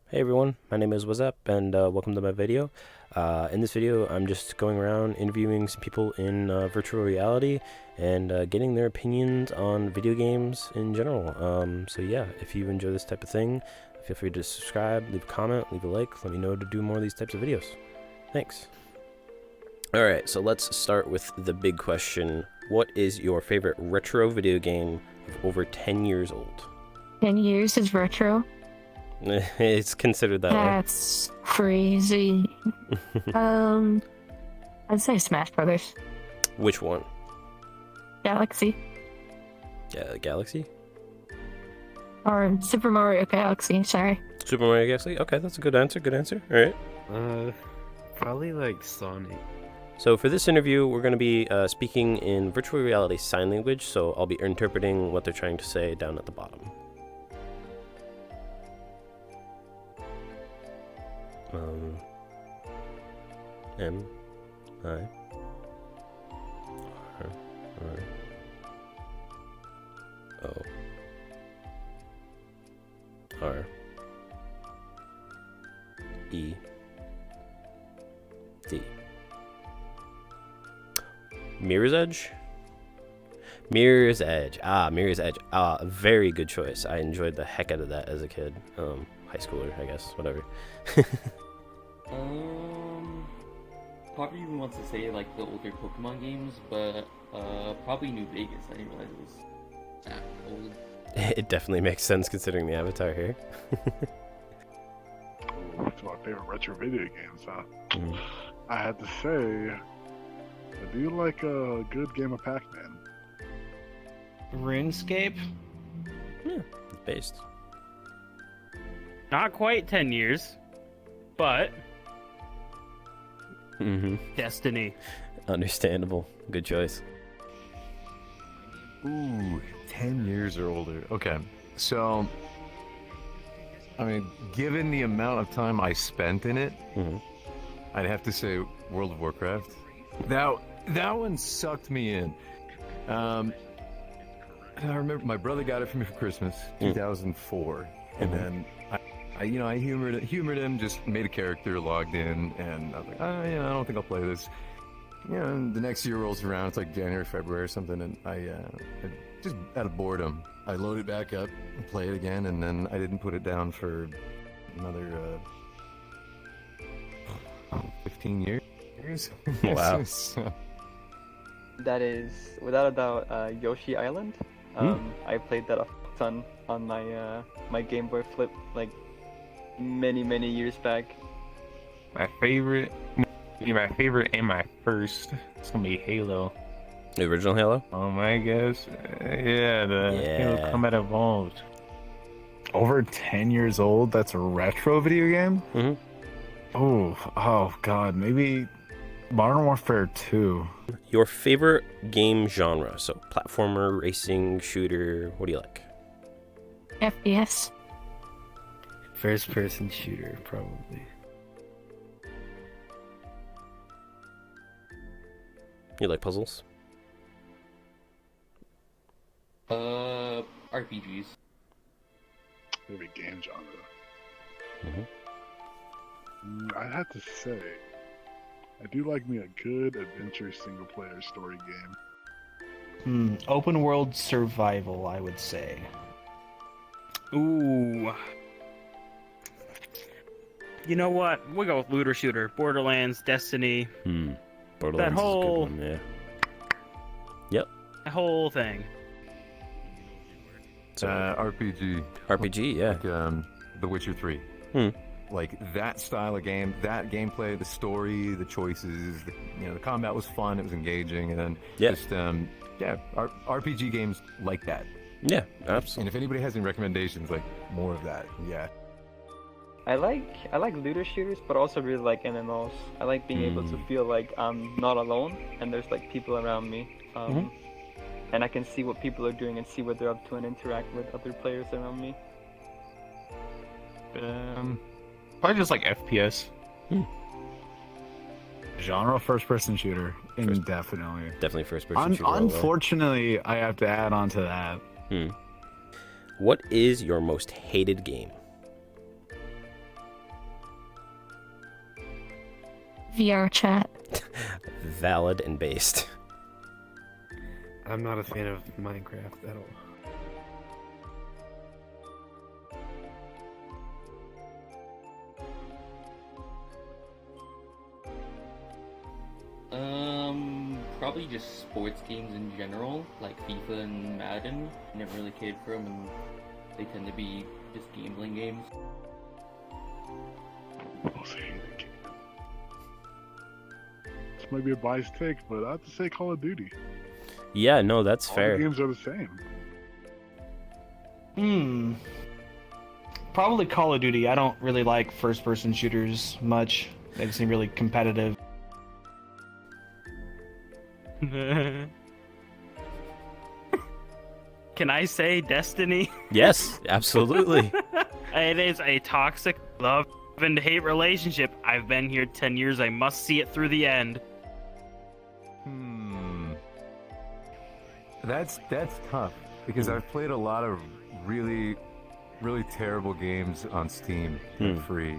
Hey everyone, my name is What's and welcome to my video. In this video, I'm just going around interviewing some people in virtual reality and getting their opinions on video games in general. So yeah, if you enjoy this type of thing, feel free to subscribe, leave a comment, leave a like, let me know to do more of these types of videos. Thanks. Alright, so let's start with the big question. What is your favorite retro video game of over 10 years old? 10 years is retro? It's considered that way. That's crazy. I'd say Smash Brothers. Which one? Galaxy. Yeah, Galaxy? Or Super Mario Galaxy, sorry. Super Mario Galaxy? Okay, that's a good answer, Alright. Probably like Sonic. So for this interview, we're going to be speaking in virtual reality sign language, so I'll be interpreting what they're trying to say down at the bottom. M I R R O R E D. Mirror's Edge? Mirror's Edge. Mirror's Edge. Very good choice. I enjoyed the heck out of that as a kid. High schooler, I guess. Whatever. Probably even wants to say like the older Pokemon games, but probably New Vegas. I didn't realize it was that old. It definitely makes sense considering the avatar here. It's my favorite retro video games, huh? Mm. I had to say, I do like a good game of Pac-Man. RuneScape? Yeah, it's based. Not quite 10 years, but Destiny. Understandable. Good choice. Ooh, 10 years or older. Okay, so, I mean, given the amount of time I spent in it, I'd have to say World of Warcraft. That one sucked me in. I remember my brother got it for me for Christmas, 2004, and then I humored him, just made a character, logged in, and I was like, I don't think I'll play this. And the next year rolls around, it's like January, February or something, and I just out of boredom, I load it back up and play it again, and then I didn't put it down for another 15 years. Wow. That is, without a doubt, Yoshi Island. I played that a ton on my my Game Boy Flip, like many years back. My favorite and my first, it's gonna be Halo. The original Halo? My guess. Yeah, the Halo Combat Evolved. Over 10 years old? That's a retro video game? Oh god, maybe Modern Warfare 2. Your favorite game genre? So platformer, racing, shooter, what do you like? FPS. First person shooter, probably. You like puzzles? RPGs. Maybe game genre. I have to say, I do like me a good adventure single-player story game. Open world survival, I would say. Ooh. You know what? We'll go with looter shooter. Borderlands, Destiny. Borderlands That whole- is a good one, yeah. Yep. The whole thing. RPG. RPG, yeah. Like, The Witcher 3. Like that style of game, that gameplay, the story, the choices, the combat was fun, it was engaging, and then just RPG games like that. Yeah, absolutely. And if anybody has any recommendations, like more of that, yeah. I like looter shooters, but also really like MMOs. I like being able to feel like I'm not alone and there's like people around me, and I can see what people are doing and see what they're up to and interact with other players around me. Probably just like FPS. Genre first-person shooter, indefinitely. Definitely first-person shooter. Unfortunately, I have to add on to that. What is your most hated game? VR chat. Valid and based. I'm not a fan of Minecraft at all. Probably just sports games in general, like FIFA and Madden. Never really cared for them, and they tend to be just gambling games. This might be a biased take, but I have to say Call of Duty. Yeah, no, that's All fair. the games are the same. Probably Call of Duty. I don't really like first-person shooters much. They seem really competitive. Can I say Destiny? Yes, absolutely. It is a toxic love and hate relationship. I've been here 10 years. I must see it through the end. That's tough because I've played a lot of really terrible games on Steam for free,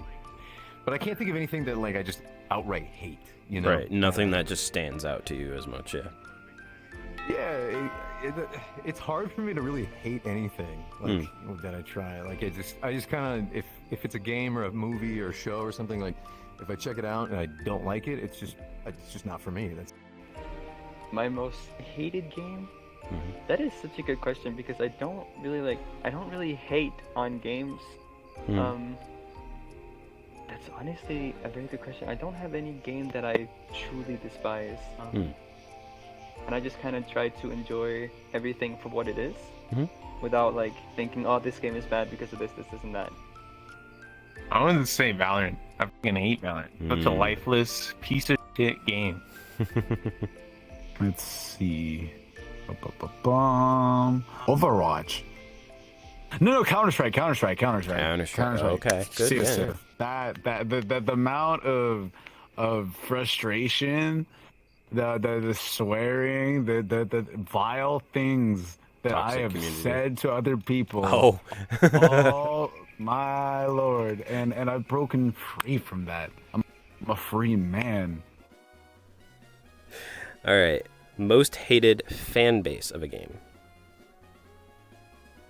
but I can't think of anything that like I just outright hate. You know, Right, nothing that just stands out to you as much, yeah. Yeah, it's hard for me to really hate anything like that I try. Like I just kind of if it's a game or a movie or a show or something, like if I check it out and I don't like it, it's just not for me. That's My most hated game? That is such a good question because I don't really hate on games. That's honestly a very good question. I don't have any game that I truly despise. And I just kind of try to enjoy everything for what it is, without like thinking, oh, this game is bad because of this, and that. I wanted to say Valorant. I fucking hate Valorant. It's a lifeless piece of shit game. Let's see. Overwatch. No, Counter-Strike. Okay, good. Seriously, the amount of frustration, the swearing, the vile things that Toxic I have community. said to other people. Oh. Oh my lord! And I've broken free from that. I'm a free man. All right, most hated fan base of a game.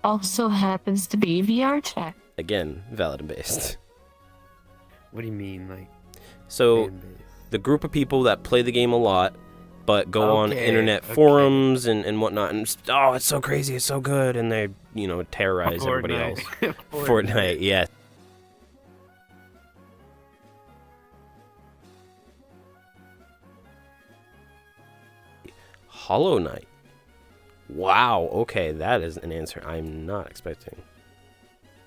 Also happens to be VR chat. Again, valid and based. What do you mean, like? So, fan base? the group of people that play the game a lot, but go on Okay, internet okay. forums and whatnot, and oh, it's so crazy, it's so good, and they, terrorize everybody else. Fortnite, yeah. Hollow Knight. Wow, okay, that is an answer I'm not expecting.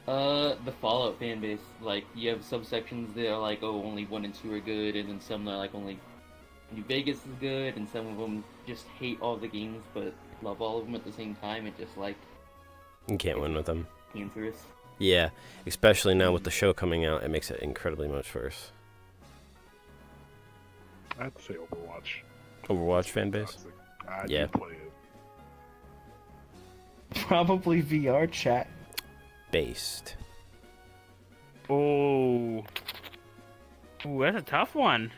The Fallout fan base, like, you have subsections that are like, oh, only 1 and 2 are good, and then some that are like, only New Vegas is good, and some of them just hate all the games, but love all of them at the same time. It just, like... You can't win with them. Cancerous. Yeah, especially now with the show coming out, it makes it incredibly much worse. I have to say Overwatch. Overwatch fan base? Toxic. I Yeah. do play it. Probably VR chat. Based. Oh. Ooh, that's a tough one.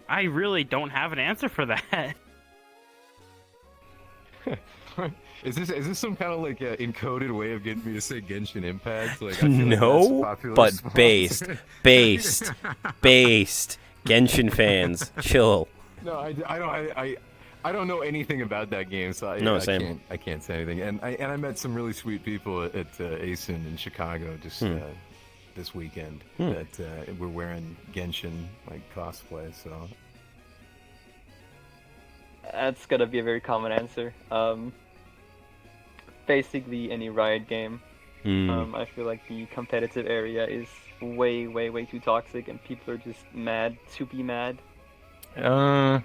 I really don't have an answer for that. Is this some kind of like encoded way of getting me to say Genshin Impact? Like, I feel like that's a No, popular but response. based. Genshin fans, chill. No, I don't know anything about that game, so No, same. I can't say anything. And I met some really sweet people at ASIN in Chicago just this weekend that were wearing Genshin like cosplay. So That's gotta be a very common answer. Basically any Riot game. I feel like the competitive area is way too toxic, and people are just mad to be mad. It's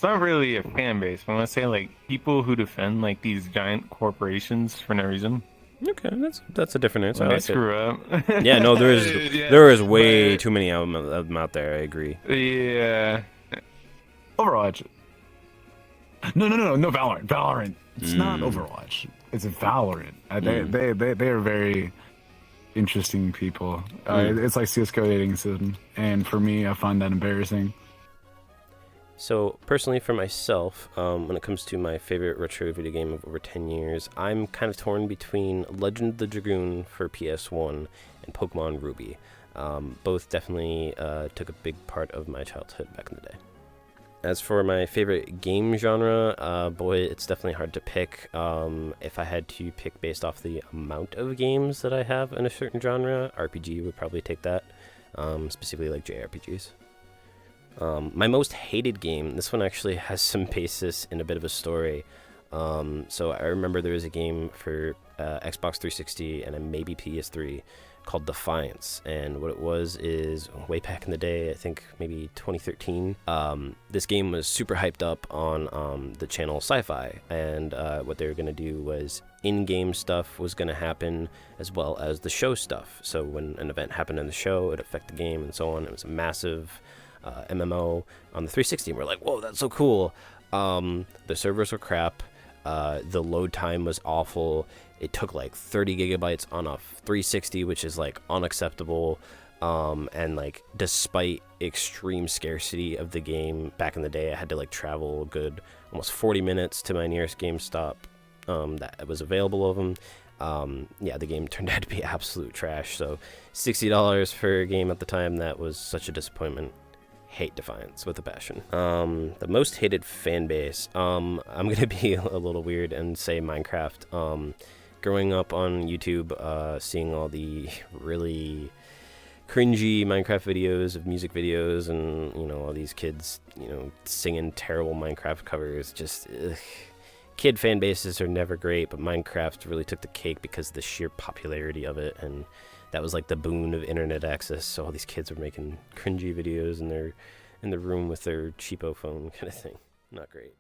not really a fan base, but I want to say like people who defend like these giant corporations for no reason. Okay, that's a different answer. I When they like it. screw up. Yeah, no, there is way too many of them out there. I agree. Yeah. Overwatch. No, Valorant. It's not Mm. Overwatch. It's Valorant. Mm. They are very interesting people. Mm. It's like CS:GO dating system, and for me, I find that embarrassing. So, personally, for myself, when it comes to my favorite retro video game of over 10 years, I'm kind of torn between Legend of the Dragoon for PS1 and Pokemon Ruby. Both definitely took a big part of my childhood back in the day. As for my favorite game genre, boy, it's definitely hard to pick. If I had to pick based off the amount of games that I have in a certain genre, RPG would probably take that, specifically like JRPGs. My most hated game, this one actually has some basis in a bit of a story. So I remember there was a game for Xbox 360 and maybe PS3 called Defiance, and what it was is way back in the day, I think maybe 2013, this game was super hyped up on the channel Sci-Fi, and what they were going to do was in-game stuff was going to happen as well as the show stuff. So when an event happened in the show, it affected the game and so on. It was a massive MMO on the 360, and we're like, whoa, that's so cool. The servers were crap. The load time was awful. It took like 30 gigabytes on a 360, which is like unacceptable. And like, despite extreme scarcity of the game back in the day, I had to like travel a good almost 40 minutes to my nearest GameStop that was available of them. Yeah, the game turned out to be absolute trash. So $60 for a game at the time, that was such a disappointment. Hate Defiance with a passion. The most hated fan base. I'm gonna be a little weird and say Minecraft. Growing up on YouTube, seeing all the really cringy Minecraft videos of music videos, and all these kids, singing terrible Minecraft covers. Just kid fan bases are never great, but Minecraft really took the cake because of the sheer popularity of it, and that was like the boon of internet access. So all these kids were making cringy videos in the room with their cheapo phone kind of thing. Not great.